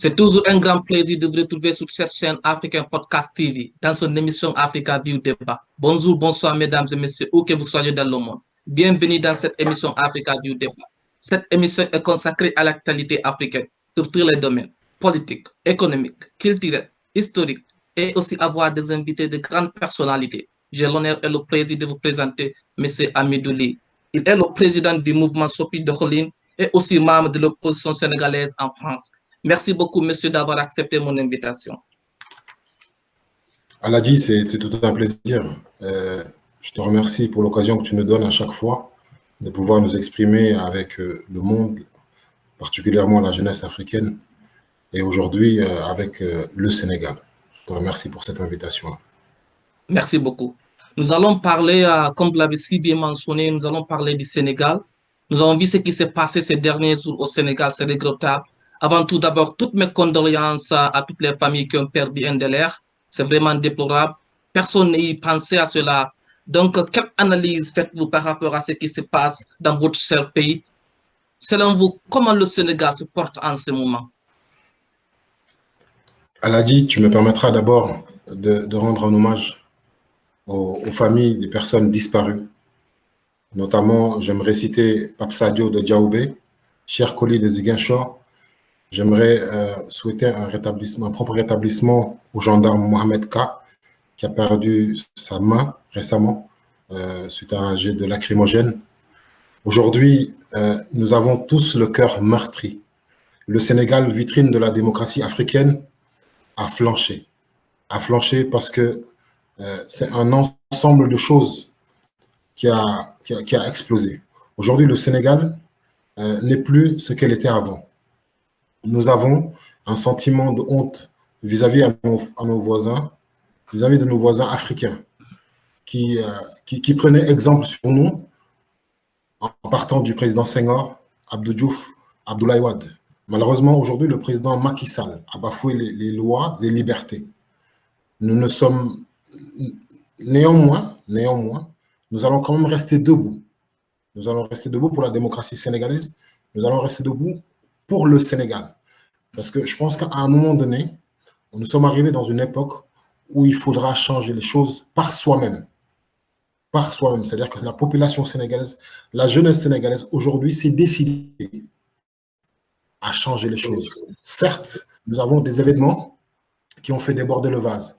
C'est toujours un grand plaisir de vous retrouver sur cette chaîne Africain Podcast TV dans son émission Africa View Débat. Bonjour, bonsoir mesdames et messieurs, où que vous soyez dans le monde. Bienvenue dans cette émission Africa View Débat. Cette émission est consacrée à l'actualité africaine sur tous les domaines, politiques, économiques, culturels, historiques et aussi avoir des invités de grandes personnalités. J'ai l'honneur et le plaisir de vous présenter M. Amidouli. Il est le président du mouvement Sopi de Kholine et aussi membre de l'opposition sénégalaise en France. Merci beaucoup, monsieur, d'avoir accepté mon invitation. Aladji, c'est tout un plaisir. Je te remercie pour l'occasion que tu nous donnes à chaque fois de pouvoir nous exprimer avec le monde, particulièrement la jeunesse africaine, et aujourd'hui avec le Sénégal. Je te remercie pour cette invitation-là. Merci beaucoup. Nous allons parler, comme vous l'avez si bien mentionné, nous allons parler du Sénégal. Nous avons vu ce qui s'est passé ces derniers jours au Sénégal, c'est regrettable. Avant tout, d'abord, toutes mes condoléances à toutes les familles qui ont perdu un de leurs. C'est vraiment déplorable. Personne n'y pensait à cela. Donc, quelle analyse faites-vous par rapport à ce qui se passe dans votre cher pays? Selon vous, comment le Sénégal se porte en ce moment? Aladji, tu me permettras d'abord de rendre un hommage aux familles des personnes disparues. Notamment, j'aimerais citer Pape Sadio de Diaoubé, Cheikh Koli de Ziguinchor. J'aimerais souhaiter un propre rétablissement au gendarme Mohamed K, qui a perdu sa main récemment suite à un jet de lacrymogène. Aujourd'hui, nous avons tous le cœur meurtri. Le Sénégal, vitrine de la démocratie africaine, a flanché. A flanché parce que c'est un ensemble de choses qui a explosé. Aujourd'hui, le Sénégal n'est plus ce qu'elle était avant. Nous avons un sentiment de honte vis-à-vis à nos voisins, vis-à-vis de nos voisins africains, qui prenaient exemple sur nous en partant du président Senghor, Abdou Diouf, Abdoulaye Wade. Malheureusement, aujourd'hui, le président Macky Sall a bafoué les lois et libertés. Nous ne sommes... Néanmoins, nous allons quand même rester debout. Nous allons rester debout pour la démocratie sénégalaise. Nous allons rester debout pour le Sénégal. Parce que je pense qu'à un moment donné, nous sommes arrivés dans une époque où il faudra changer les choses par soi-même. Par soi-même. C'est-à-dire que la population sénégalaise, la jeunesse sénégalaise, aujourd'hui, s'est décidée à changer les choses. Certes, nous avons des événements qui ont fait déborder le vase.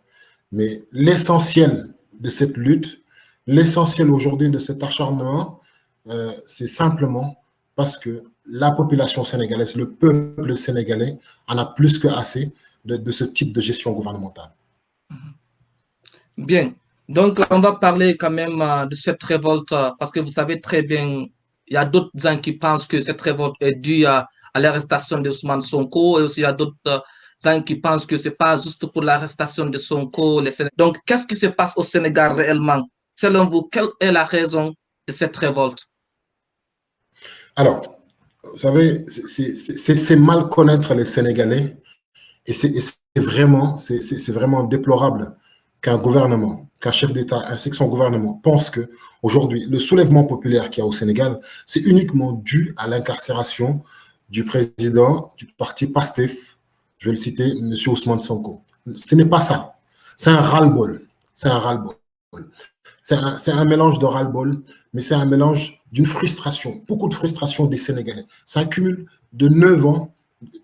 Mais l'essentiel de cette lutte, l'essentiel aujourd'hui de cet acharnement, c'est simplement parce que la population sénégalaise, le peuple sénégalais en a plus que assez de ce type de gestion gouvernementale. Bien. Donc, on va parler quand même de cette révolte parce que vous savez très bien, il y a d'autres gens qui pensent que cette révolte est due à l'arrestation de Ousmane Sonko et aussi il y a d'autres gens qui pensent que ce n'est pas juste pour l'arrestation de Sonko. Donc, qu'est-ce qui se passe au Sénégal réellement? Selon vous, quelle est la raison de cette révolte? Alors, vous savez, c'est mal connaître les Sénégalais et c'est vraiment déplorable qu'un gouvernement, qu'un chef d'État ainsi que son gouvernement pense que aujourd'hui, le soulèvement populaire qu'il y a au Sénégal, c'est uniquement dû à l'incarcération du président du parti PASTEF, je vais le citer, M. Ousmane Sonko. Ce n'est pas ça. C'est un ras-le-bol. C'est un ras-le-bol. C'est un mélange de ras-le-bol, mais c'est un mélange d'une frustration, beaucoup de frustration des Sénégalais. C'est un cumul de 9 ans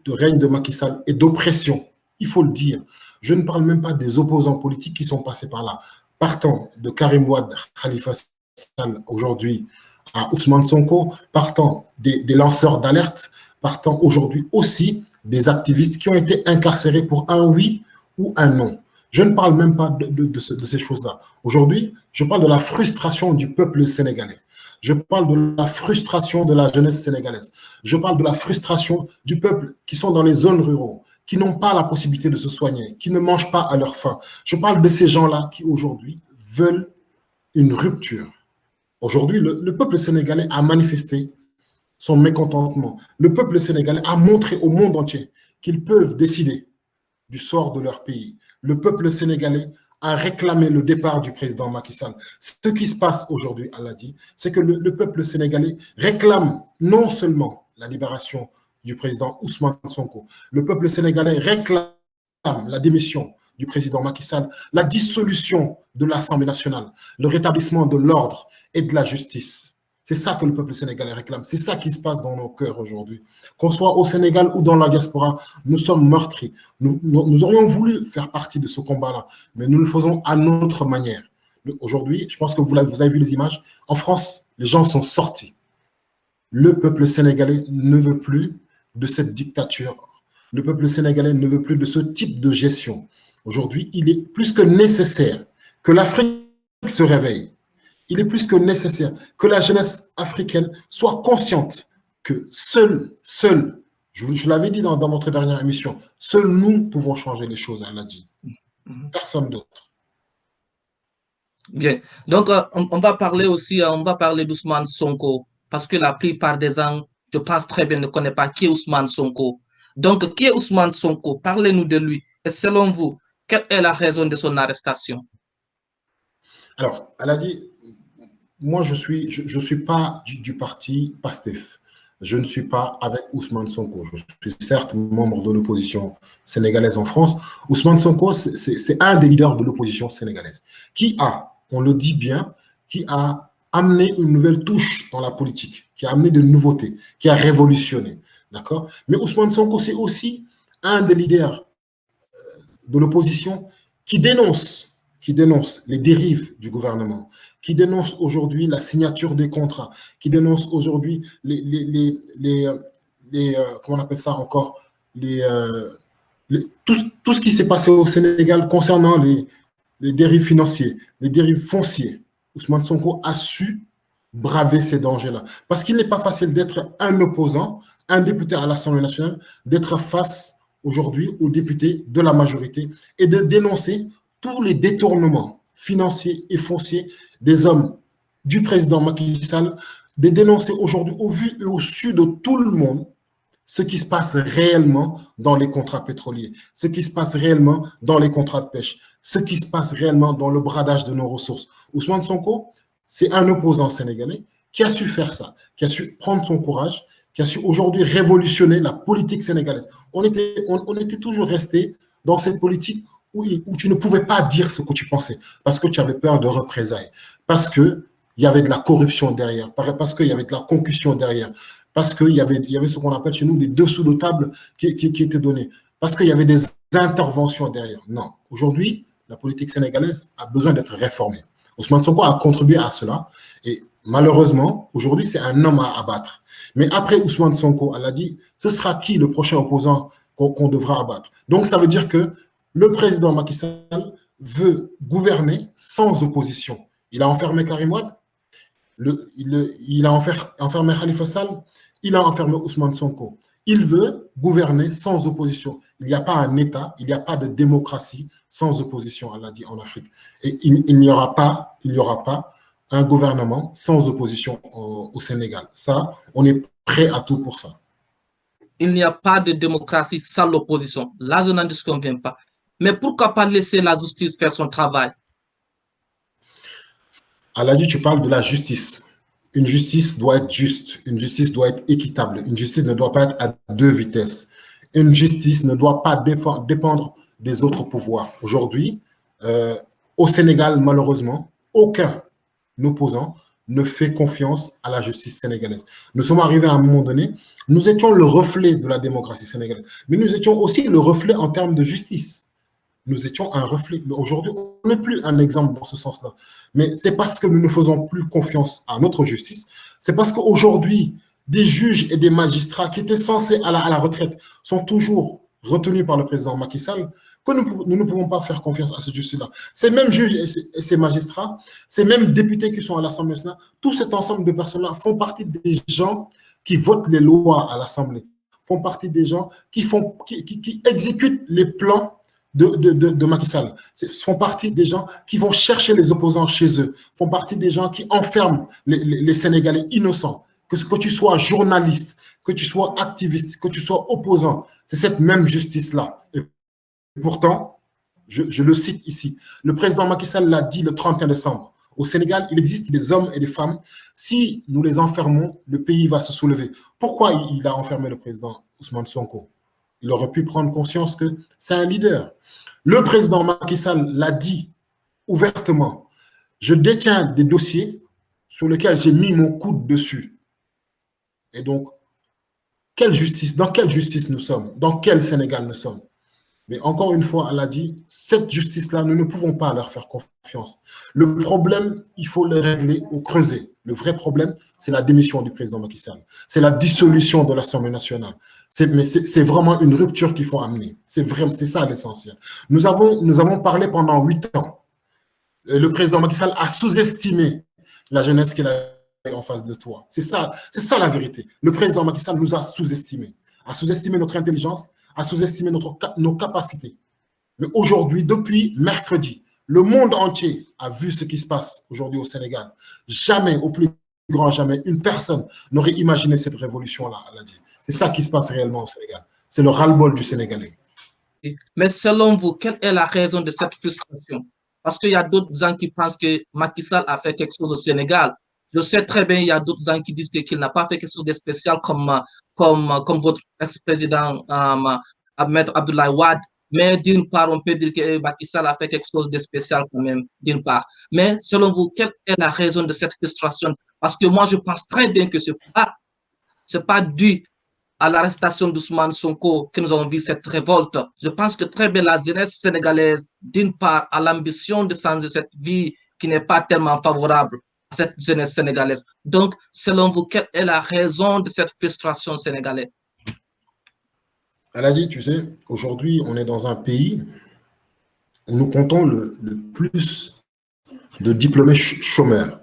de règne de Macky Sall et d'oppression. Il faut le dire. Je ne parle même pas des opposants politiques qui sont passés par là. Partant de Karim Wade, Khalifa Sall, aujourd'hui à Ousmane Sonko, partant des lanceurs d'alerte, partant aujourd'hui aussi des activistes qui ont été incarcérés pour un oui ou un non. Je ne parle même pas de ces choses-là. Aujourd'hui, je parle de la frustration du peuple sénégalais. Je parle de la frustration de la jeunesse sénégalaise. Je parle de la frustration du peuple qui sont dans les zones rurales, qui n'ont pas la possibilité de se soigner, qui ne mangent pas à leur faim. Je parle de ces gens-là qui aujourd'hui veulent une rupture. Aujourd'hui, le peuple sénégalais a manifesté son mécontentement. Le peuple sénégalais a montré au monde entier qu'ils peuvent décider du sort de leur pays. Le peuple sénégalais a réclamé le départ du président Macky Sall. Ce qui se passe aujourd'hui, Aladji, c'est que le peuple sénégalais réclame non seulement la libération du président Ousmane Sonko. Le peuple sénégalais réclame la démission du président Macky Sall, la dissolution de l'Assemblée nationale, le rétablissement de l'ordre et de la justice. C'est ça que le peuple sénégalais réclame. C'est ça qui se passe dans nos cœurs aujourd'hui. Qu'on soit au Sénégal ou dans la diaspora, nous sommes meurtris. Nous aurions voulu faire partie de ce combat-là, mais nous le faisons à notre manière. Aujourd'hui, je pense que vous avez vu les images. En France, les gens sont sortis. Le peuple sénégalais ne veut plus de cette dictature. Le peuple sénégalais ne veut plus de ce type de gestion. Aujourd'hui, il est plus que nécessaire que l'Afrique se réveille. Il est plus que nécessaire que la jeunesse africaine soit consciente que seul, je l'avais dit dans votre dernière émission, seuls nous pouvons changer les choses, elle l'a dit. Personne d'autre. Bien. Donc, on va parler aussi, on va parler d'Ousmane Sonko, parce que la plupart des gens, je pense très bien, ne connaissent pas qui est Ousmane Sonko. Donc, qui est Ousmane Sonko? Parlez-nous de lui. Et selon vous, quelle est la raison de son arrestation? Alors, elle a dit, moi, je suis pas du parti PASTEF. Je ne suis pas avec Ousmane Sonko. Je suis certes membre de l'opposition sénégalaise en France. Ousmane Sonko, c'est un des leaders de l'opposition sénégalaise qui a, on le dit bien, qui a amené une nouvelle touche dans la politique, qui a amené de nouveautés, qui a révolutionné. D'accord? Mais Ousmane Sonko, c'est aussi un des leaders de l'opposition qui dénonce les dérives du gouvernement, qui dénonce aujourd'hui la signature des contrats, qui dénonce aujourd'hui comment on appelle ça encore, tout ce qui s'est passé au Sénégal concernant les dérives financiers, les dérives fonciers. Ousmane Sonko a su braver ces dangers-là. Parce qu'il n'est pas facile d'être un opposant, un député à l'Assemblée nationale, d'être face aujourd'hui aux députés de la majorité et de dénoncer tous les détournements financiers et fonciers des hommes du président Macky Sall, de dénoncer aujourd'hui au vu et au su de tout le monde ce qui se passe réellement dans les contrats pétroliers, ce qui se passe réellement dans les contrats de pêche, ce qui se passe réellement dans le bradage de nos ressources. Ousmane Sonko, c'est un opposant sénégalais qui a su faire ça, qui a su prendre son courage, qui a su aujourd'hui révolutionner la politique sénégalaise. On était toujours resté dans cette politique où tu ne pouvais pas dire ce que tu pensais, parce que tu avais peur de représailles, parce qu'il y avait de la corruption derrière, parce qu'il y avait de la concussion derrière, parce qu'il y avait ce qu'on appelle chez nous des dessous de table qui étaient donnés, parce qu'il y avait des interventions derrière. Non, aujourd'hui, la politique sénégalaise a besoin d'être réformée. Ousmane Sonko a contribué à cela, et malheureusement, aujourd'hui, c'est un homme à abattre. Mais après Ousmane Sonko, elle a dit, ce sera qui le prochain opposant qu'on devra abattre? Donc, ça veut dire que le président Macky Sall veut gouverner sans opposition. Il a enfermé Karim Wade, il a enfermé Khalifa Sall, il a enfermé Ousmane Sonko. Il veut gouverner sans opposition. Il n'y a pas un État, il n'y a pas de démocratie sans opposition, elle a dit, en Afrique. Et il n'y aura pas un gouvernement sans opposition au Sénégal. Ça, on est prêt à tout pour ça. Il n'y a pas de démocratie sans l'opposition. Là, je n'en disconviens pas. Mais pourquoi pas laisser la justice faire son travail? Elle a dit, tu parles de la justice. Une justice doit être juste, une justice doit être équitable, une justice ne doit pas être à deux vitesses. Une justice ne doit pas dépendre des autres pouvoirs. Aujourd'hui, au Sénégal, malheureusement, aucun opposant ne fait confiance à la justice sénégalaise. Nous sommes arrivés à un moment donné, nous étions le reflet de la démocratie sénégalaise, mais nous étions aussi le reflet en termes de justice. Nous étions un reflet. Mais aujourd'hui, on n'est plus un exemple dans ce sens-là. Mais c'est parce que nous ne faisons plus confiance à notre justice. C'est parce qu'aujourd'hui, des juges et des magistrats qui étaient censés à la retraite sont toujours retenus par le président Macky Sall, que nous ne pouvons pas faire confiance à cette justice-là. Ces mêmes juges et ces magistrats, ces mêmes députés qui sont à l'Assemblée nationale, tout cet ensemble de personnes-là font partie des gens qui votent les lois à l'Assemblée, font partie des gens qui exécutent les plans de Macky Sall, font partie des gens qui vont chercher les opposants chez eux, font partie des gens qui enferment les Sénégalais innocents. Que tu sois journaliste, que tu sois activiste, que tu sois opposant, c'est cette même justice-là. Et pourtant, je le cite ici, le président Macky Sall l'a dit le 31 décembre, Au Sénégal, il existe des hommes et des femmes. Si nous les enfermons, le pays va se soulever. Pourquoi il a enfermé le président Ousmane Sonko? Il aurait pu prendre conscience que c'est un leader. Le président Macky Sall l'a dit ouvertement. Je détiens des dossiers sur lesquels j'ai mis mon coude dessus. Et donc, quelle justice, dans quelle justice nous sommes? Dans quel Sénégal nous sommes? Mais encore une fois, elle a dit, cette justice-là, nous ne pouvons pas leur faire confiance. Le problème, il faut le régler au creuset. Le vrai problème, c'est la démission du président Macky Sall. C'est la dissolution de l'Assemblée nationale. C'est vraiment une rupture qu'il faut amener. C'est ça l'essentiel. Nous avons parlé pendant 8 ans. Le président Macky Sall a sous-estimé la jeunesse qu'il a en face de toi. C'est ça la vérité. Le président Macky Sall nous a sous-estimé notre intelligence, a sous-estimé nos capacités. Mais aujourd'hui, depuis mercredi, le monde entier a vu ce qui se passe aujourd'hui au Sénégal. Jamais, au plus grand jamais, une personne n'aurait imaginé cette révolution-là, elle a dit. C'est ça qui se passe réellement au Sénégal. C'est le ras-le-bol du Sénégalais. Mais selon vous, quelle est la raison de cette frustration? Parce qu'il y a d'autres gens qui pensent que Macky Sall a fait quelque chose au Sénégal. Je sais très bien, il y a d'autres gens qui disent qu'il n'a pas fait quelque chose de spécial comme votre ex-président Ahmed Abdoulaye Wade. Mais d'une part, on peut dire que Macky Sall a fait quelque chose de spécial quand même, d'une part. Mais selon vous, quelle est la raison de cette frustration? Parce que moi, je pense très bien que ce n'est pas dû à l'arrestation d'Ousmane Sonko que nous avons vu cette révolte. Je pense que très bien la jeunesse sénégalaise, d'une part, a l'ambition de changer cette vie qui n'est pas tellement favorable à cette jeunesse sénégalaise. Donc, selon vous, quelle est la raison de cette frustration sénégalaise? Elle a dit, tu sais, aujourd'hui, on est dans un pays où nous comptons le plus de diplômés chômeurs.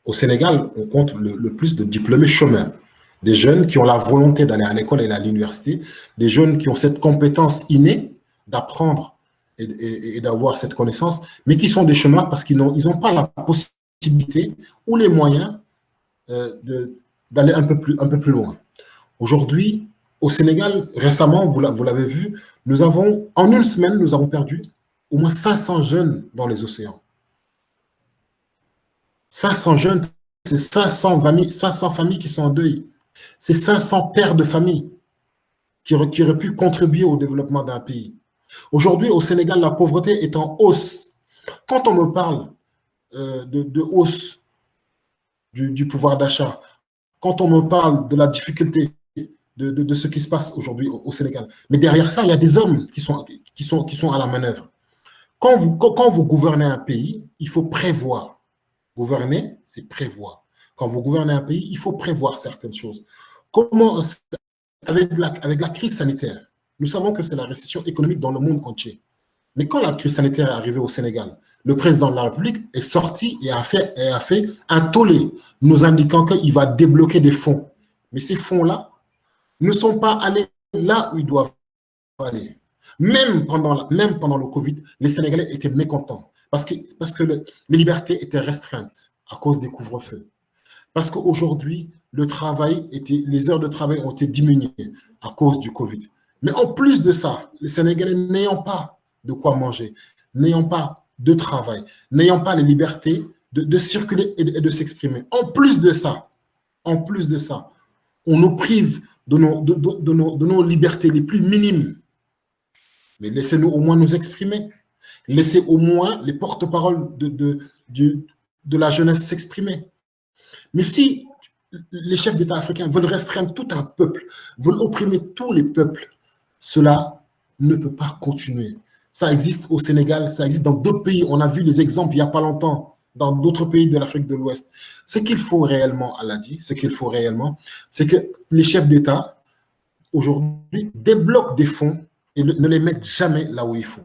Au Sénégal, on compte le plus de diplômés chômeurs. Des jeunes qui ont la volonté d'aller à l'école et à l'université, des jeunes qui ont cette compétence innée d'apprendre et d'avoir cette connaissance, mais qui sont des chômeurs parce qu'ils n'ont pas la possibilité ou les moyens d'aller un peu plus loin. Aujourd'hui, au Sénégal, récemment, vous l'avez vu, en une semaine, nous avons perdu au moins 500 jeunes dans les océans. 500 jeunes, c'est 500 familles qui sont en deuil. C'est 500 pères de famille qui auraient pu contribuer au développement d'un pays. Aujourd'hui, au Sénégal, la pauvreté est en hausse. Quand on me parle de hausse du pouvoir d'achat, quand on me parle de la difficulté de ce qui se passe aujourd'hui au Sénégal, mais derrière ça, il y a des hommes qui sont à la manœuvre. Quand vous gouvernez un pays, il faut prévoir. Gouverner, c'est prévoir. Quand vous gouvernez un pays, il faut prévoir certaines choses. Comment, avec la crise sanitaire, nous savons que c'est la récession économique dans le monde entier. Mais quand la crise sanitaire est arrivée au Sénégal, le président de la République est sorti et a fait un tollé, nous indiquant qu'il va débloquer des fonds. Mais ces fonds-là ne sont pas allés là où ils doivent aller. Même pendant le Covid, les Sénégalais étaient mécontents parce que les libertés étaient restreintes à cause des couvre-feux. Parce qu'aujourd'hui, les heures de travail ont été diminuées à cause du Covid. Mais en plus de ça, les Sénégalais n'ayant pas de quoi manger, n'ayant pas de travail, n'ayant pas les libertés de circuler et de s'exprimer. En plus de ça, on nous prive de nos libertés les plus minimes. Mais laissez-nous au moins nous exprimer. Laissez au moins les porte-paroles de la jeunesse s'exprimer. Mais si les chefs d'État africains veulent restreindre tout un peuple, veulent opprimer tous les peuples, cela ne peut pas continuer. Ça existe au Sénégal, ça existe dans d'autres pays. On a vu les exemples il n'y a pas longtemps dans d'autres pays de l'Afrique de l'Ouest. Ce qu'il faut réellement, elle a dit, c'est que les chefs d'État, aujourd'hui, débloquent des fonds et ne les mettent jamais là où il faut.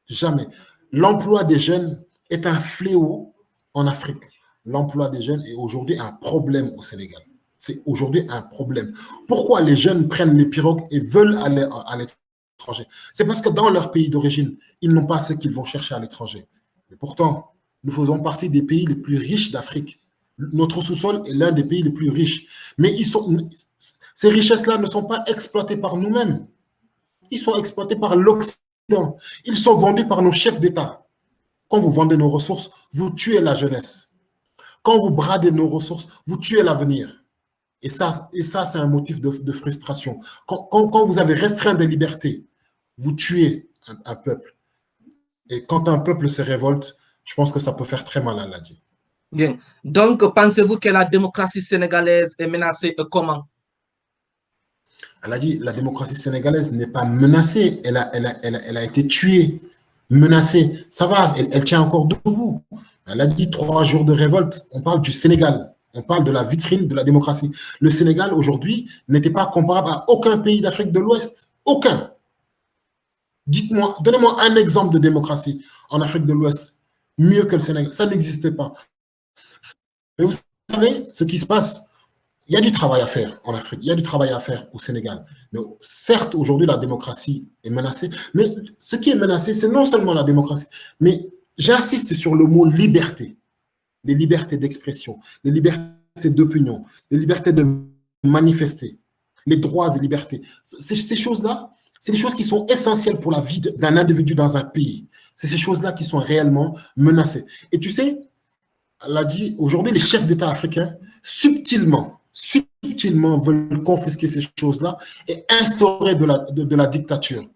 Jamais. L'emploi des jeunes est un fléau en Afrique. L'emploi des jeunes est aujourd'hui un problème au Sénégal. C'est aujourd'hui un problème. Pourquoi les jeunes prennent les pirogues et veulent aller à l'étranger? C'est parce que dans leur pays d'origine, ils n'ont pas ce qu'ils vont chercher à l'étranger. Et pourtant, nous faisons partie des pays les plus riches d'Afrique. Notre sous-sol est l'un des pays les plus riches. Mais ces richesses-là ne sont pas exploitées par nous-mêmes. Ils sont exploités par l'Occident. Ils sont vendus par nos chefs d'État. Quand vous vendez nos ressources, vous tuez la jeunesse. Quand vous bradez nos ressources, vous tuez l'avenir. Et ça c'est un motif de frustration. Quand vous avez restreint des libertés, vous tuez un peuple. Et quand un peuple se révolte, je pense que ça peut faire très mal à l'Adi. Bien. Donc, pensez-vous que la démocratie sénégalaise est menacée comment? Elle a dit la démocratie sénégalaise n'est pas menacée, elle a été tuée, menacée. Ça va, elle tient encore debout. Elle a dit 3 jours de révolte. On parle du Sénégal, on parle de la vitrine de la démocratie. Le Sénégal aujourd'hui n'était pas comparable à aucun pays d'Afrique de l'Ouest. Aucun. Dites-moi, donnez-moi un exemple de démocratie en Afrique de l'Ouest mieux que le Sénégal. Ça n'existait pas. Mais vous savez ce qui se passe? Il y a du travail à faire en Afrique, il y a du travail à faire au Sénégal. Mais certes, aujourd'hui, la démocratie est menacée, mais ce qui est menacé, c'est non seulement la démocratie, mais j'insiste sur le mot liberté. Les libertés d'expression, les libertés d'opinion, les libertés de manifester, les droits et libertés. Ces choses-là, c'est des choses qui sont essentielles pour la vie d'un individu dans un pays. C'est ces choses-là qui sont réellement menacées. Et tu sais, elle a dit, aujourd'hui, les chefs d'État africains, subtilement veulent confisquer ces choses-là et instaurer de la dictature.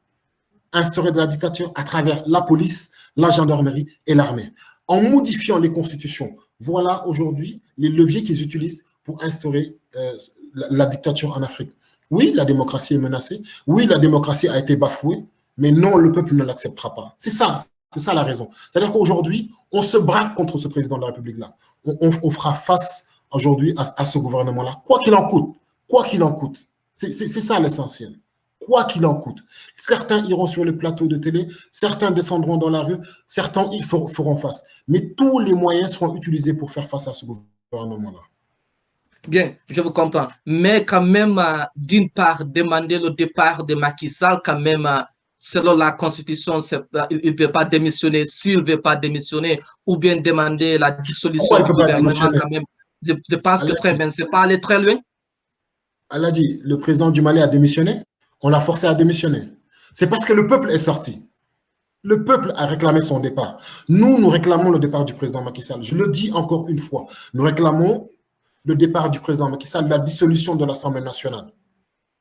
Instaurer de la dictature à travers la police, la gendarmerie et l'armée. En modifiant les constitutions, voilà aujourd'hui les leviers qu'ils utilisent pour instaurer la dictature en Afrique. Oui, la démocratie est menacée. Oui, la démocratie a été bafouée. Mais non, le peuple ne l'acceptera pas. C'est ça la raison. C'est-à-dire qu'aujourd'hui, on se braque contre ce président de la République-là. On fera face aujourd'hui à ce gouvernement-là, quoi qu'il en coûte. Quoi qu'il en coûte. C'est ça l'essentiel. Quoi qu'il en coûte. Certains iront sur les plateaux de télé, certains descendront dans la rue, certains y feront face. Mais tous les moyens seront utilisés pour faire face à ce gouvernement-là. Bien, je vous comprends. Mais quand même, d'une part, demander le départ de Macky Sall, quand même, selon la Constitution, il ne peut pas démissionner. S'il ne veut pas démissionner, ou bien demander la dissolution du gouvernement, quand même, je pense que très bien, c'est pas aller très loin. Elle a dit, le président du Mali a démissionné, on l'a forcé à démissionner. C'est parce que le peuple est sorti. Le peuple a réclamé son départ. Nous réclamons le départ du président Macky Sall. Je le dis encore une fois, nous réclamons le départ du président Macky Sall, la dissolution de l'Assemblée nationale.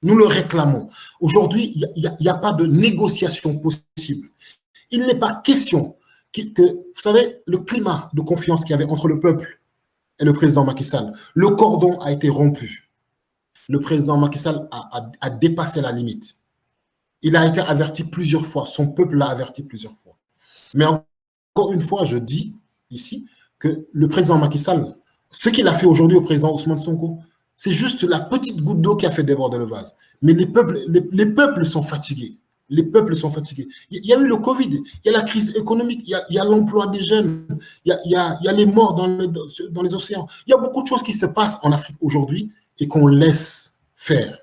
Nous le réclamons. Aujourd'hui, il n'y a pas de négociation possible. Il n'est pas question que, vous savez, le climat de confiance qu'il y avait entre le peuple et le président Macky Sall, le cordon a été rompu. Le président Macky Sall a dépassé la limite. Il a été averti plusieurs fois. Son peuple l'a averti plusieurs fois. Mais encore une fois, je dis ici que le président Macky Sall, ce qu'il a fait aujourd'hui au président Ousmane Sonko, c'est juste la petite goutte d'eau qui a fait déborder le vase. Mais les peuples sont fatigués. Les peuples sont fatigués. Il y a eu le Covid, il y a la crise économique, il y a l'emploi des jeunes, il y a les morts dans les océans. Il y a beaucoup de choses qui se passent en Afrique aujourd'hui et qu'on laisse faire.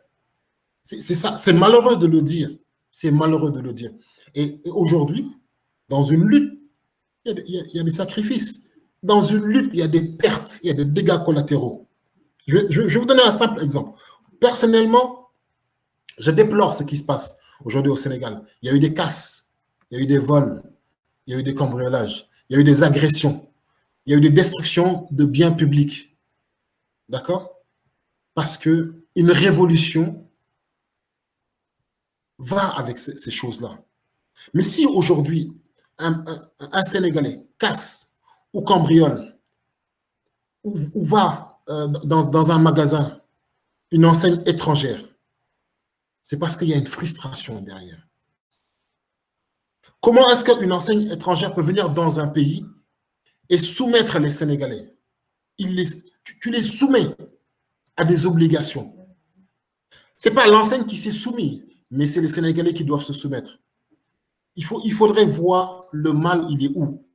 C'est ça, c'est malheureux de le dire. C'est malheureux de le dire. Et aujourd'hui, dans une lutte, il y a des sacrifices. Dans une lutte, il y a des pertes, il y a des dégâts collatéraux. Je vais vous donner un simple exemple. Personnellement, je déplore ce qui se passe aujourd'hui au Sénégal. Il y a eu des casses, il y a eu des vols, il y a eu des cambriolages, il y a eu des agressions, il y a eu des destructions de biens publics. D'accord? Parce qu'une révolution va avec ces choses-là. Mais si aujourd'hui, un Sénégalais casse ou cambriole ou va dans un magasin, une enseigne étrangère, c'est parce qu'il y a une frustration derrière. Comment est-ce qu'une enseigne étrangère peut venir dans un pays et soumettre les Sénégalais? Tu les soumets à des obligations. Ce n'est pas l'enseigne qui s'est soumise, mais c'est les Sénégalais qui doivent se soumettre. Il faudrait voir le mal, il est où.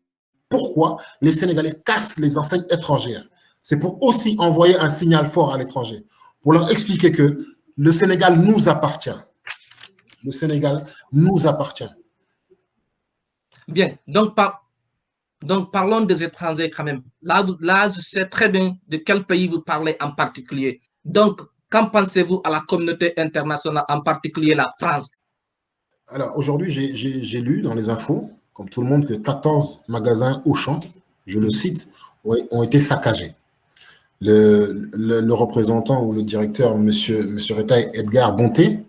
Pourquoi les Sénégalais cassent les enseignes étrangères? C'est pour aussi envoyer un signal fort à l'étranger, pour leur expliquer que le Sénégal nous appartient. Le Sénégal nous appartient. Bien, donc parlons des étrangers quand même. Là, je sais très bien de quel pays vous parlez en particulier. Donc, qu'en pensez-vous à la communauté internationale, en particulier la France? Alors, aujourd'hui, j'ai lu dans les infos comme tout le monde, que 14 magasins Auchan, je le cite, ont été saccagés. Le représentant ou le directeur, M. Retail Edgar Bonté,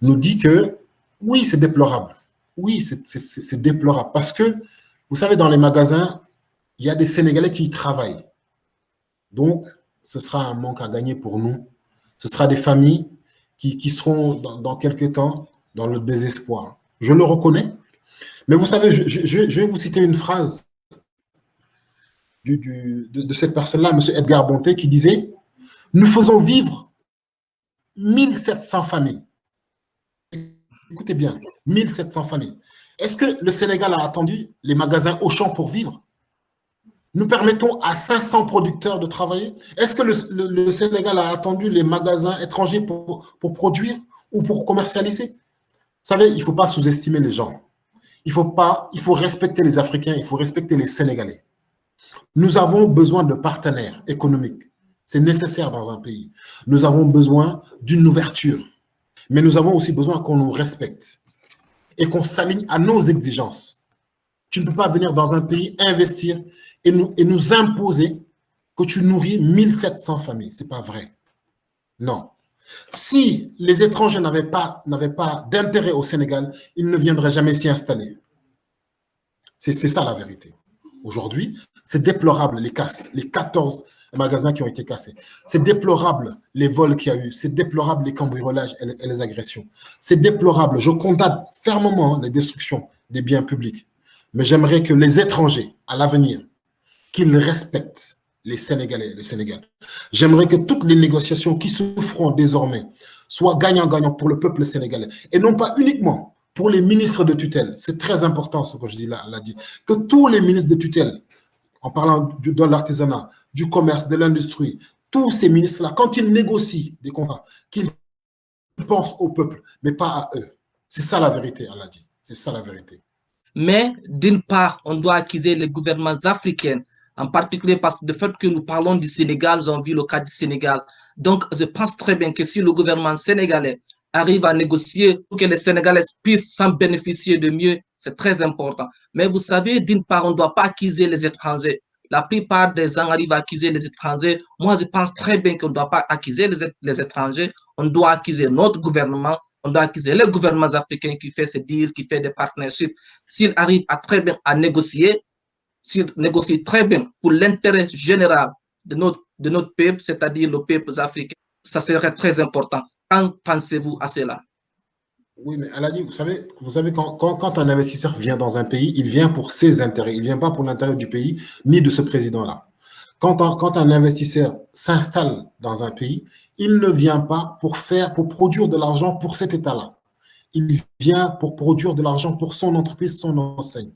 nous dit que oui, c'est déplorable. Oui, c'est déplorable parce que, vous savez, dans les magasins, il y a des Sénégalais qui y travaillent. Donc, ce sera un manque à gagner pour nous. Ce sera des familles qui seront dans quelques temps dans le désespoir. Je le reconnais. Mais vous savez, je vais vous citer une phrase de cette personne-là, M. Edgar Bonté, qui disait « Nous faisons vivre 1700 familles. » Écoutez bien, 1700 familles. Est-ce que le Sénégal a attendu les magasins Auchan pour vivre? Nous permettons à 500 producteurs de travailler. Est-ce que le Sénégal a attendu les magasins étrangers pour produire ou pour commercialiser? Vous savez, il ne faut pas sous-estimer les gens. Il faut respecter les Africains, il faut respecter les Sénégalais. Nous avons besoin de partenaires économiques. C'est nécessaire dans un pays. Nous avons besoin d'une ouverture. Mais nous avons aussi besoin qu'on nous respecte et qu'on s'aligne à nos exigences. Tu ne peux pas venir dans un pays investir et nous imposer que tu nourris 1700 familles. Ce n'est pas vrai. Non. Si les étrangers n'avaient pas d'intérêt au Sénégal, ils ne viendraient jamais s'y installer. C'est ça la vérité. Aujourd'hui, c'est déplorable les casses, les 14 magasins qui ont été cassés. C'est déplorable les vols qu'il y a eu. C'est déplorable les cambriolages et les agressions. C'est déplorable. Je condamne fermement les destructions des biens publics. Mais j'aimerais que les étrangers, à l'avenir, qu'ils respectent les Sénégalais et le Sénégal. J'aimerais que toutes les négociations qui se feront désormais soient gagnant-gagnant pour le peuple sénégalais. Et non pas uniquement pour les ministres de tutelle. C'est très important ce que je dis là. Que tous les ministres de tutelle, en parlant de l'artisanat, du commerce, de l'industrie, tous ces ministres-là, quand ils négocient des contrats, qu'ils pensent au peuple, mais pas à eux. C'est ça la vérité, Allah dit. C'est ça la vérité. Mais d'une part, on doit accuser les gouvernements africains, en particulier parce que du fait que nous parlons du Sénégal, nous avons vu le cas du Sénégal. Donc, je pense très bien que si le gouvernement sénégalais arrive à négocier pour que les Sénégalais puissent s'en bénéficier de mieux, c'est très important. Mais vous savez, d'une part, on ne doit pas accuser les étrangers. La plupart des gens arrivent à accuser les étrangers. Moi, je pense très bien qu'on ne doit pas accuser les étrangers. On doit accuser notre gouvernement. On doit accuser les gouvernements africains qui fait ses deals, qui fait des partnerships. S'ils arrivent à très bien à négocier, s'ils négocient très bien pour l'intérêt général de notre peuple, c'est-à-dire le peuple africain, ça serait très important. Qu'en pensez-vous à cela? Oui, mais Aladi, vous savez quand un investisseur vient dans un pays, il vient pour ses intérêts. Il ne vient pas pour l'intérêt du pays, ni de ce président-là. Quand un investisseur s'installe dans un pays, il ne vient pas pour produire de l'argent pour cet État-là. Il vient pour produire de l'argent pour son entreprise, son enseigne.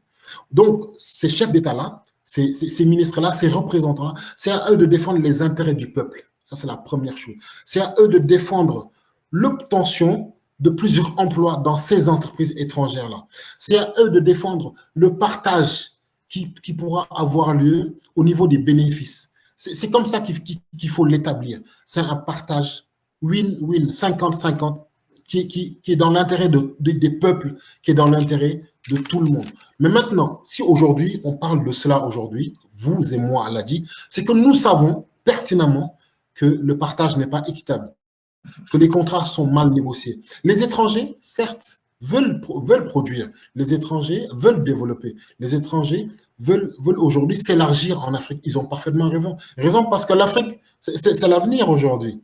Donc, ces chefs d'État-là, ces ministres-là, ces représentants-là, c'est à eux de défendre les intérêts du peuple. Ça, c'est la première chose. C'est à eux de défendre l'obtention de plusieurs emplois dans ces entreprises étrangères-là. C'est à eux de défendre le partage qui pourra avoir lieu au niveau des bénéfices. C'est comme ça qu'il faut l'établir. C'est un partage win-win, 50-50, qui est dans l'intérêt des peuples, qui est dans l'intérêt de tout le monde. Mais maintenant, si aujourd'hui, on parle de cela aujourd'hui, vous et moi, Allah dit, c'est que nous savons pertinemment que le partage n'est pas équitable, que les contrats sont mal négociés. Les étrangers, certes, veulent produire. Les étrangers veulent développer. Les étrangers veulent aujourd'hui s'élargir en Afrique. Ils ont parfaitement raison parce que l'Afrique, c'est l'avenir aujourd'hui.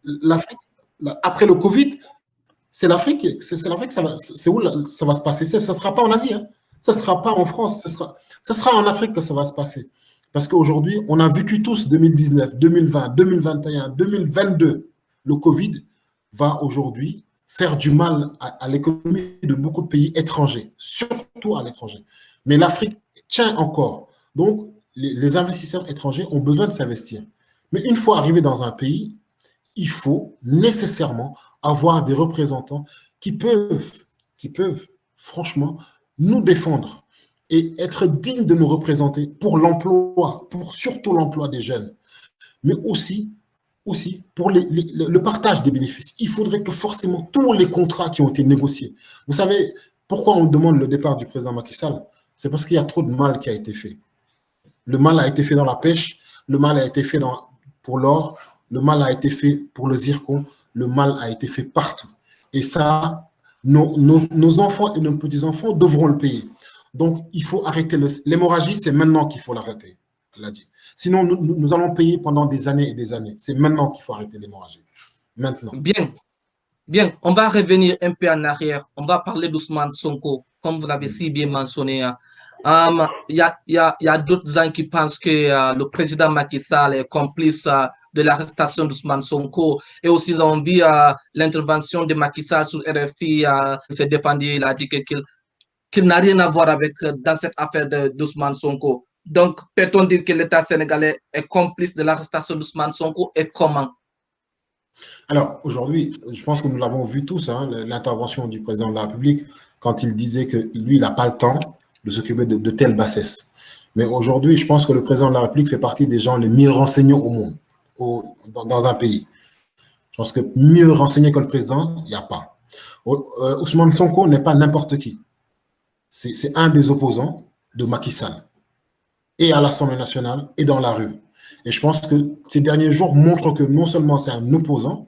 L'Afrique, après le Covid, c'est l'Afrique, c'est où ça va se passer. Ça ne sera pas en Asie, hein. Ça ne sera pas en France, ce sera en Afrique que ça va se passer. Parce qu'aujourd'hui, on a vécu tous 2019, 2020, 2021, 2022. Le Covid va aujourd'hui faire du mal à l'économie de beaucoup de pays étrangers, surtout à l'étranger. Mais l'Afrique tient encore. Donc, les investisseurs étrangers ont besoin de s'investir. Mais une fois arrivé dans un pays, il faut nécessairement avoir des représentants qui peuvent franchement nous défendre et être dignes de nous représenter pour l'emploi, pour surtout l'emploi des jeunes, mais aussi pour le partage des bénéfices. Il faudrait que forcément tous les contrats qui ont été négociés, vous savez, Pourquoi on demande le départ du président Macky Sall? C'est parce qu'il y a trop de mal qui a été fait. Le mal a été fait dans la pêche, le mal a été fait pour l'or, le mal a été fait pour le zircon, le mal a été fait partout. Et ça, nos enfants et nos petits-enfants devront le payer. Donc, il faut arrêter l'hémorragie, c'est maintenant qu'il faut l'arrêter, elle a dit. Sinon, nous allons payer pendant des années et des années. C'est maintenant qu'il faut arrêter l'hémorragie. Maintenant. Bien, bien. On va revenir un peu en arrière. On va parler d'Ousmane Sonko, comme vous l'avez si bien mentionné. Il y a d'autres gens qui pensent que le président Macky Sall est complice de l'arrestation d'Ousmane Sonko. Et aussi, ils ont vu l'intervention de Macky Sall sur RFI. Il s'est défendu, il a dit qu'il n'a rien à voir avec dans cette affaire d'Ousmane Sonko. Donc, peut-on dire que l'État sénégalais est complice de l'arrestation d'Ousmane Sonko et comment? Alors, aujourd'hui, je pense que nous l'avons vu tous, hein, l'intervention du président de la République, quand il disait que lui, il n'a pas le temps de s'occuper de telles bassesses. Mais aujourd'hui, je pense que le président de la République fait partie des gens les mieux renseignés au monde, dans un pays. Je pense que mieux renseigné que le président, il n'y a pas. Ousmane Sonko n'est pas n'importe qui. C'est un des opposants de Macky Sall, et à l'Assemblée nationale, et dans la rue. Et je pense que ces derniers jours montrent que non seulement c'est un opposant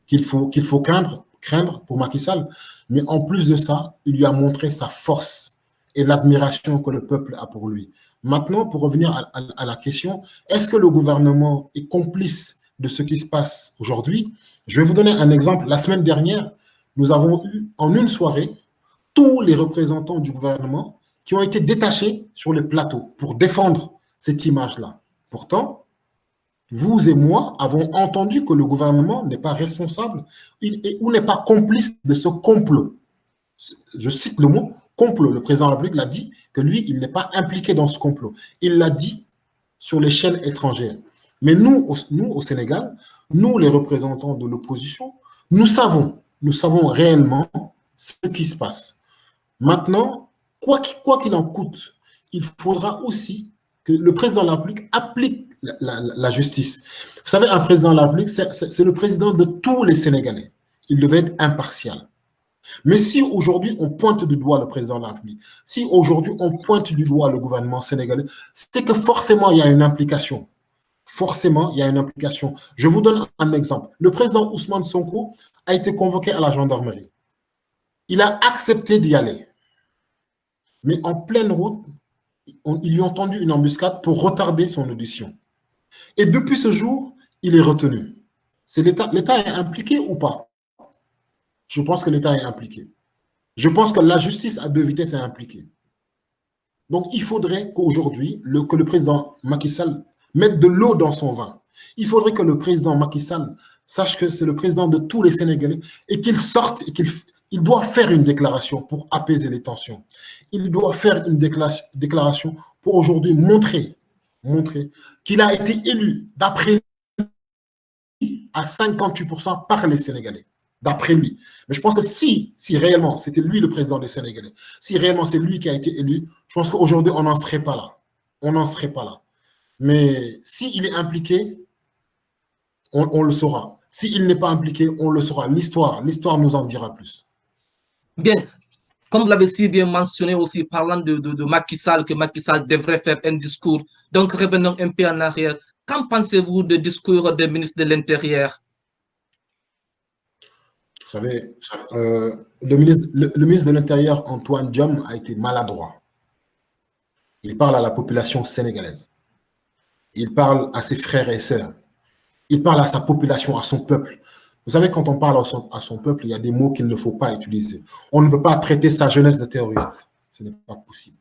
qu'il faut craindre pour Macky Sall, mais en plus de ça, il lui a montré sa force et l'admiration que le peuple a pour lui. Maintenant, pour revenir à la question, est-ce que le gouvernement est complice de ce qui se passe aujourd'hui? Je vais vous donner un exemple. La semaine dernière, nous avons eu en une soirée tous les représentants du gouvernement qui ont été détachés sur les plateaux pour défendre cette image-là. Pourtant, vous et moi avons entendu que le gouvernement n'est pas responsable ou n'est pas complice de ce complot. Je cite le mot complot. Le président de la République l'a dit que lui, il n'est pas impliqué dans ce complot. Il l'a dit sur les chaînes étrangères. Mais nous, au Sénégal, nous, les représentants de l'opposition, nous savons réellement ce qui se passe. Maintenant, quoi qu'il en coûte, il faudra aussi que le président de la République applique la justice. Vous savez, un président de la République, c'est le président de tous les Sénégalais. Il devait être impartial. Mais si aujourd'hui on pointe du doigt le président de la République, si aujourd'hui on pointe du doigt le gouvernement sénégalais, c'est que forcément il y a une implication. Forcément, il y a une implication. Je vous donne un exemple. Le président Ousmane Sonko a été convoqué à la gendarmerie. Il a accepté d'y aller. Mais en pleine route, ils lui ont tendu une embuscade pour retarder son audition. Et depuis ce jour, il est retenu. L'État est impliqué ou pas? Je pense que l'État est impliqué. Je pense que la justice à deux vitesses est impliquée. Donc, il faudrait qu'aujourd'hui, que le président Macky Sall mette de l'eau dans son vin. Il faudrait que le président Macky Sall sache que c'est le président de tous les Sénégalais et qu'il sorte et qu'il doit faire une déclaration pour apaiser les tensions. Il doit faire une déclaration pour aujourd'hui montrer qu'il a été élu, d'après lui, à 58% par les Sénégalais. D'après lui. Mais je pense que si réellement c'était lui le président des Sénégalais, si réellement c'est lui qui a été élu, je pense qu'aujourd'hui, on n'en serait pas là. On n'en serait pas là. Mais s'il est impliqué, on le saura. S'il n'est pas impliqué, on le saura. L'histoire nous en dira plus. Bien, comme vous l'avez si bien mentionné aussi, parlant de Macky Sall, que Macky Sall devrait faire un discours. Donc, revenons un peu en arrière. Qu'en pensez-vous du discours du ministre de l'Intérieur? Vous savez, le ministre de l'Intérieur, Antoine Diome, a été maladroit. Il parle à la population sénégalaise. Il parle à ses frères et sœurs. Il parle à sa population, à son peuple. Vous savez, quand on parle à son peuple, il y a des mots qu'il ne faut pas utiliser. On ne peut pas traiter sa jeunesse de terroriste. Ce n'est pas possible.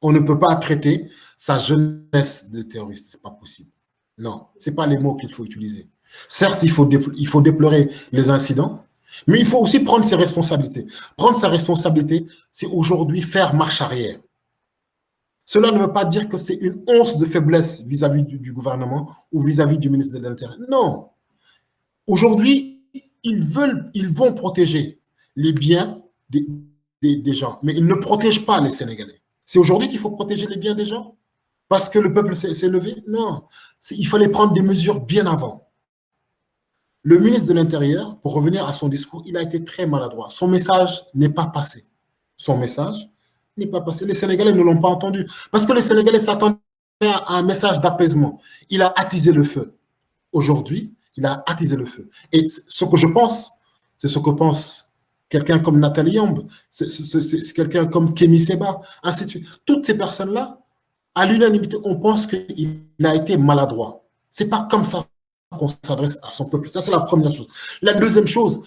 On ne peut pas traiter sa jeunesse de terroriste. Ce n'est pas possible. Non, ce n'est pas les mots qu'il faut utiliser. Certes, il faut déplorer les incidents, mais il faut aussi prendre ses responsabilités. Prendre sa responsabilité, c'est aujourd'hui faire marche arrière. Cela ne veut pas dire que c'est une once de faiblesse vis-à-vis du gouvernement ou vis-à-vis du ministre de l'Intérieur. Non. Aujourd'hui, ils vont protéger les biens des gens, mais ils ne protègent pas les Sénégalais. C'est aujourd'hui qu'il faut protéger les biens des gens parce que le peuple s'est levé? Non. Il fallait prendre des mesures bien avant. Le ministre de l'Intérieur, pour revenir à son discours, il a été très maladroit. Son message n'est pas passé. son message n'est pas passé. Les Sénégalais ne l'ont pas entendu. Parce que les Sénégalais s'attendaient à un message d'apaisement. Il a attisé le feu. Aujourd'hui, il a attisé le feu. Et ce que je pense, c'est ce que pense quelqu'un comme Nathalie Yamb, c'est quelqu'un comme Kémy Seba, ainsi de suite. Toutes ces personnes-là, à l'unanimité, on pense qu'il a été maladroit. Ce n'est pas comme ça qu'on s'adresse à son peuple. Ça, c'est la première chose. La deuxième chose,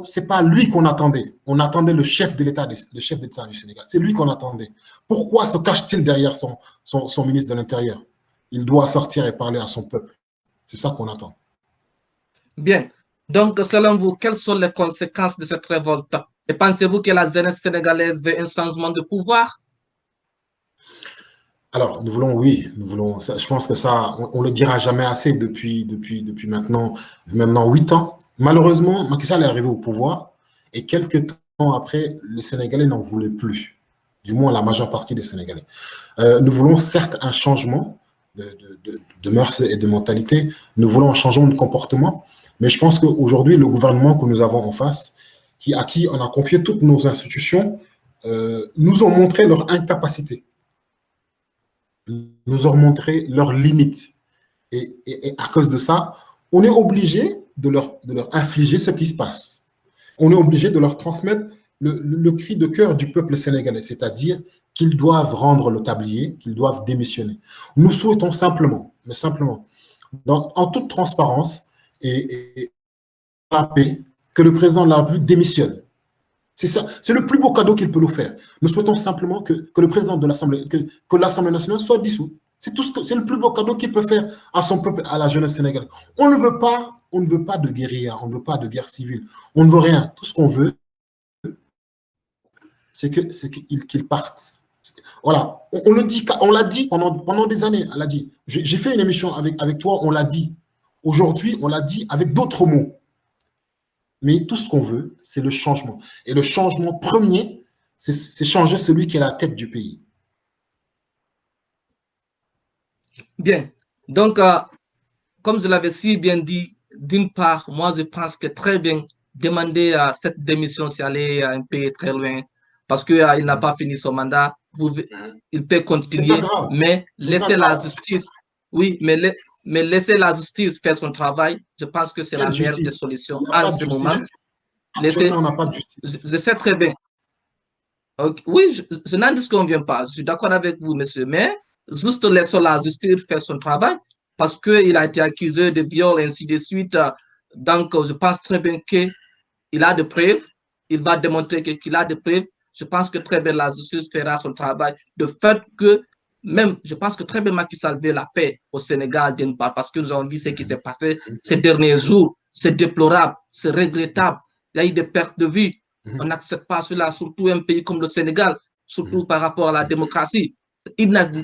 ce n'est pas lui qu'on attendait. On attendait le chef de l'État du Sénégal. C'est lui qu'on attendait. Pourquoi se cache-t-il derrière son ministre de l'Intérieur? Il doit sortir et parler à son peuple. C'est ça qu'on attend. Bien. Donc, selon vous, quelles sont les conséquences de cette révolte? Et pensez-vous que la jeunesse sénégalaise veut un changement de pouvoir? Alors, nous voulons, oui, nous voulons. Je pense que ça, on le dira jamais assez depuis maintenant 8 ans. Malheureusement, Macky Sall est arrivé au pouvoir et quelques temps après, les Sénégalais n'en voulaient plus. Du moins, la majeure partie des Sénégalais. Nous voulons certes un changement de mœurs et de mentalité. Nous voulons un changement de comportement. Mais je pense qu'aujourd'hui, le gouvernement que nous avons en face, à qui on a confié toutes nos institutions, nous ont montré leur incapacité, nous ont montré leurs limites. Et à cause de ça, on est obligé de leur infliger ce qui se passe. On est obligé de leur transmettre le cri de cœur du peuple sénégalais, c'est-à-dire qu'ils doivent rendre le tablier, qu'ils doivent démissionner. Nous souhaitons simplement, en toute transparence et la paix, que le président de la République démissionne. C'est ça, c'est le plus beau cadeau qu'il peut nous faire. Nous souhaitons simplement que le président de l'Assemblée, que l'Assemblée nationale soit dissoute. C'est le plus beau cadeau qu'il peut faire à son peuple, à la jeunesse sénégalaise. On ne veut pas de guérilla, on ne veut pas de guerre civile, on ne veut rien. Tout ce qu'on veut, c'est qu'il parte. Voilà, on l'a dit pendant des années. On l'a dit. J'ai fait une émission avec toi, on l'a dit. Aujourd'hui, on l'a dit avec d'autres mots. Mais tout ce qu'on veut, c'est le changement. Et le changement premier, c'est changer celui qui est à la tête du pays. Bien. Donc, comme je l'avais si bien dit, d'une part, moi, je pense que très bien demander cette démission si aller un pays très loin, parce qu'il n'a pas fini son mandat, il peut continuer, mais laisser la justice, oui, mais laisser la justice faire son travail, je pense que c'est la meilleure des solutions en ce moment. Actuellement, on n'a pas de justice. Je sais très bien. Okay. Oui, je n'en disconviens pas. Je suis d'accord avec vous, monsieur, mais juste laissons la justice faire son travail parce qu'il a été accusé de viol et ainsi de suite. Donc, je pense très bien qu'il a des preuves. Il va démontrer qu'il a des preuves. Je pense que très bien la justice fera son travail. De fait que même, je pense que très bien Macky Sall veut la paix au Sénégal d'une part parce que nous avons vu ce qui s'est passé ces derniers jours. C'est déplorable, c'est regrettable. Il y a eu des pertes de vie. On n'accepte pas cela, surtout un pays comme le Sénégal, surtout par rapport à la démocratie.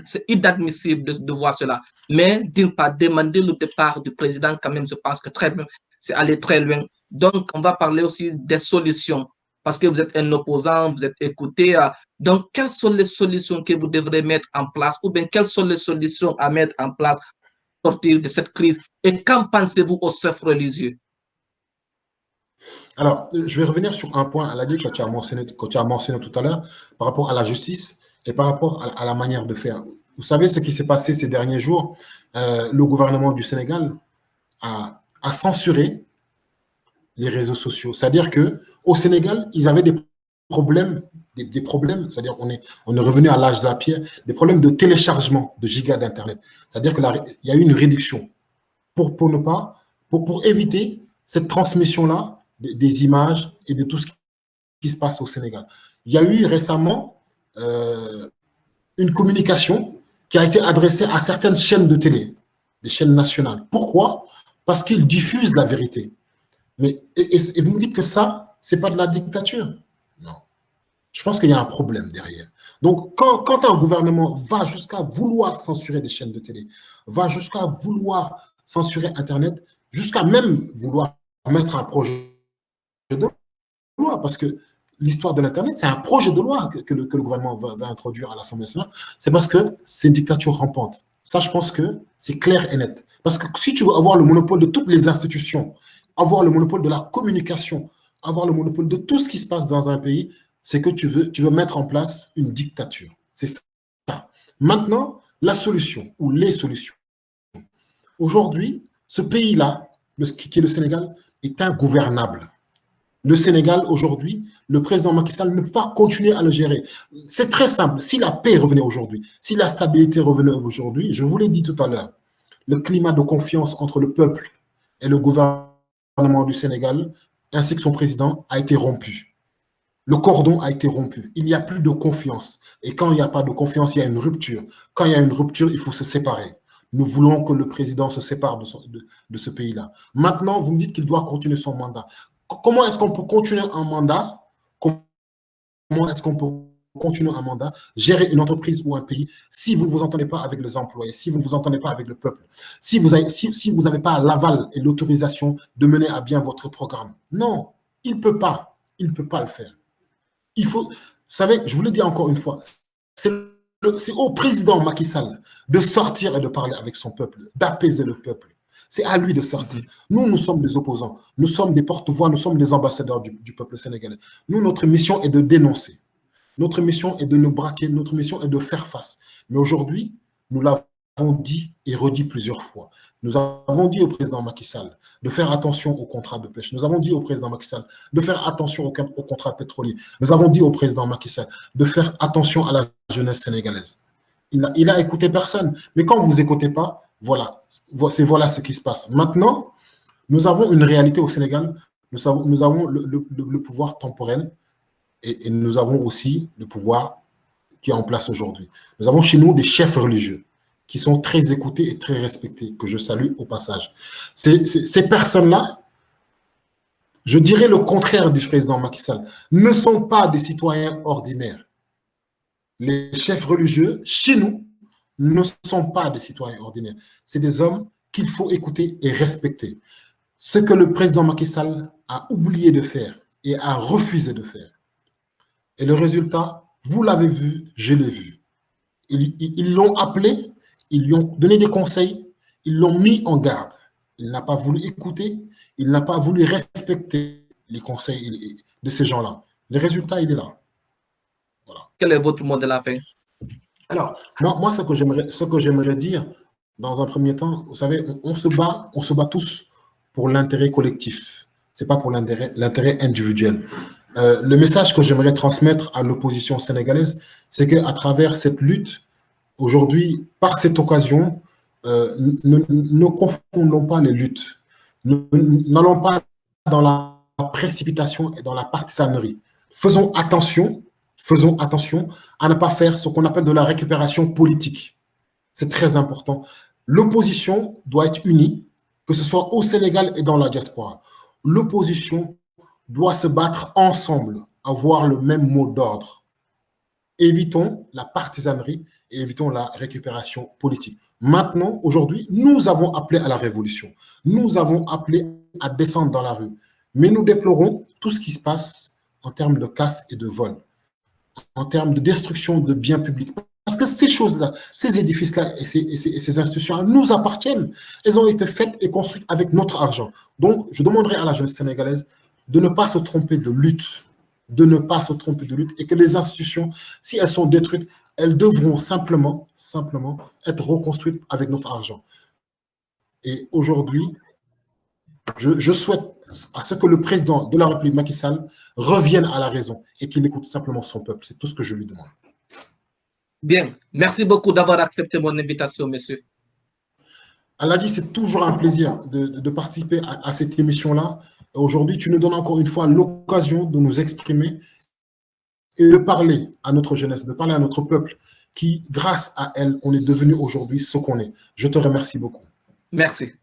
C'est inadmissible de voir cela. Mais d'une part, demander le départ du président, quand même, je pense que très bien, c'est aller très loin. Donc, on va parler aussi des solutions, parce que vous êtes un opposant, vous êtes écouté. Donc, quelles sont les solutions que vous devrez mettre en place, ou bien quelles sont les solutions à mettre en place pour sortir de cette crise? Et qu'en pensez-vous aux chefs religieux? Alors, je vais revenir sur un point, Aladi, que tu as mentionné tout à l'heure, par rapport à la justice et par rapport à la manière de faire. Vous savez ce qui s'est passé ces derniers jours? Le gouvernement du Sénégal a censuré les réseaux sociaux. C'est-à-dire qu'au Sénégal, ils avaient des problèmes, c'est-à-dire on est revenu à l'âge de la pierre, des problèmes de téléchargement de gigas d'Internet. C'est-à-dire qu'il y a eu une réduction pour éviter cette transmission-là des images et de tout ce qui se passe au Sénégal. Il y a eu récemment une communication qui a été adressée à certaines chaînes de télé, des chaînes nationales. Pourquoi? Parce qu'ils diffusent la vérité. Mais, et vous me dites que ça, ce n'est pas de la dictature? Non. Je pense qu'il y a un problème derrière. Donc, quand un gouvernement va jusqu'à vouloir censurer des chaînes de télé, va jusqu'à vouloir censurer Internet, jusqu'à même vouloir mettre un projet de loi, parce que l'histoire de l'Internet, c'est un projet de loi que le gouvernement va introduire à l'Assemblée nationale, c'est parce que c'est une dictature rampante. Ça, je pense que c'est clair et net. Parce que si tu veux avoir le monopole de toutes les institutions, avoir le monopole de la communication, avoir le monopole de tout ce qui se passe dans un pays, c'est que tu veux mettre en place une dictature. C'est ça. Maintenant, la solution ou les solutions. Aujourd'hui, ce pays-là, qui est le Sénégal, est ingouvernable. Le Sénégal, aujourd'hui, le président Macky Sall ne peut pas continuer à le gérer. C'est très simple. Si la paix revenait aujourd'hui, si la stabilité revenait aujourd'hui, je vous l'ai dit tout à l'heure, le climat de confiance entre le peuple et le gouvernement du Sénégal, ainsi que son président, a été rompu. Le cordon a été rompu. Il n'y a plus de confiance. Et quand il n'y a pas de confiance, il y a une rupture. Quand il y a une rupture, il faut se séparer. Nous voulons que le président se sépare de ce pays-là. Maintenant, vous me dites qu'il doit continuer son mandat. Comment est-ce qu'on peut continuer un mandat? Comment est-ce qu'on peut continuer un mandat, gérer une entreprise ou un pays si vous ne vous entendez pas avec les employés, si vous ne vous entendez pas avec le peuple, si vous n'avez pas l'aval et l'autorisation de mener à bien votre programme? Non, il ne peut pas. Il ne peut pas le faire. Il faut, vous savez, je vous le dis encore une fois, c'est au président Macky Sall de sortir et de parler avec son peuple, d'apaiser le peuple. C'est à lui de sortir. Nous sommes des opposants, nous sommes des porte-voix, nous sommes des ambassadeurs du peuple sénégalais. Nous, notre mission est de dénoncer. Notre mission est de nous braquer, notre mission est de faire face. Mais aujourd'hui, nous l'avons dit et redit plusieurs fois. Nous avons dit au président Macky Sall de faire attention aux contrats de pêche. Nous avons dit au président Macky Sall de faire attention aux contrats pétroliers. Nous avons dit au président Macky Sall de faire attention à la jeunesse sénégalaise. Il a écouté personne. Mais quand vous n'écoutez pas, voilà ce qui se passe. Maintenant, nous avons une réalité au Sénégal. Nous avons le pouvoir temporel et nous avons aussi le pouvoir qui est en place aujourd'hui. Nous avons chez nous des chefs religieux qui sont très écoutés et très respectés, que je salue au passage. Ces personnes-là, je dirais le contraire du président Macky Sall, ne sont pas des citoyens ordinaires. Les chefs religieux, chez nous, ne sont pas des citoyens ordinaires. C'est des hommes qu'il faut écouter et respecter. Ce que le président Macky Sall a oublié de faire et a refusé de faire. Et le résultat, vous l'avez vu, je l'ai vu. Ils l'ont appelé, ils lui ont donné des conseils, ils l'ont mis en garde. Il n'a pas voulu écouter, il n'a pas voulu respecter les conseils de ces gens-là. Le résultat, il est là. Voilà. Quel est votre mot de la fin? Alors, moi ce que j'aimerais dire, dans un premier temps, vous savez, on se bat tous pour l'intérêt collectif. Ce n'est pas pour l'intérêt individuel. Le message que j'aimerais transmettre à l'opposition sénégalaise, c'est qu'à travers cette lutte, aujourd'hui, par cette occasion, ne confondons pas les luttes. N'allons pas dans la précipitation et dans la partisanerie. Faisons attention à ne pas faire ce qu'on appelle de la récupération politique. C'est très important. L'opposition doit être unie, que ce soit au Sénégal et dans la diaspora. L'opposition doit se battre ensemble, avoir le même mot d'ordre. Évitons la partisanerie et évitons la récupération politique. Maintenant, aujourd'hui, nous avons appelé à la révolution. Nous avons appelé à descendre dans la rue. Mais nous déplorons tout ce qui se passe en termes de casse et de vol, en termes de destruction de biens publics. Parce que ces choses-là, ces édifices-là et ces institutions nous appartiennent. Elles ont été faites et construites avec notre argent. Donc, je demanderai à la jeunesse sénégalaise de ne pas se tromper de lutte, et que les institutions, si elles sont détruites, elles devront simplement être reconstruites avec notre argent. Et aujourd'hui, je souhaite à ce que le président de la République, Macky Sall, revienne à la raison et qu'il écoute simplement son peuple. C'est tout ce que je lui demande. Bien. Merci beaucoup d'avoir accepté mon invitation, monsieur. Aladi, c'est toujours un plaisir de participer à cette émission-là. Aujourd'hui, tu nous donnes encore une fois l'occasion de nous exprimer et de parler à notre jeunesse, de parler à notre peuple qui, grâce à elle, on est devenu aujourd'hui ce qu'on est. Je te remercie beaucoup. Merci.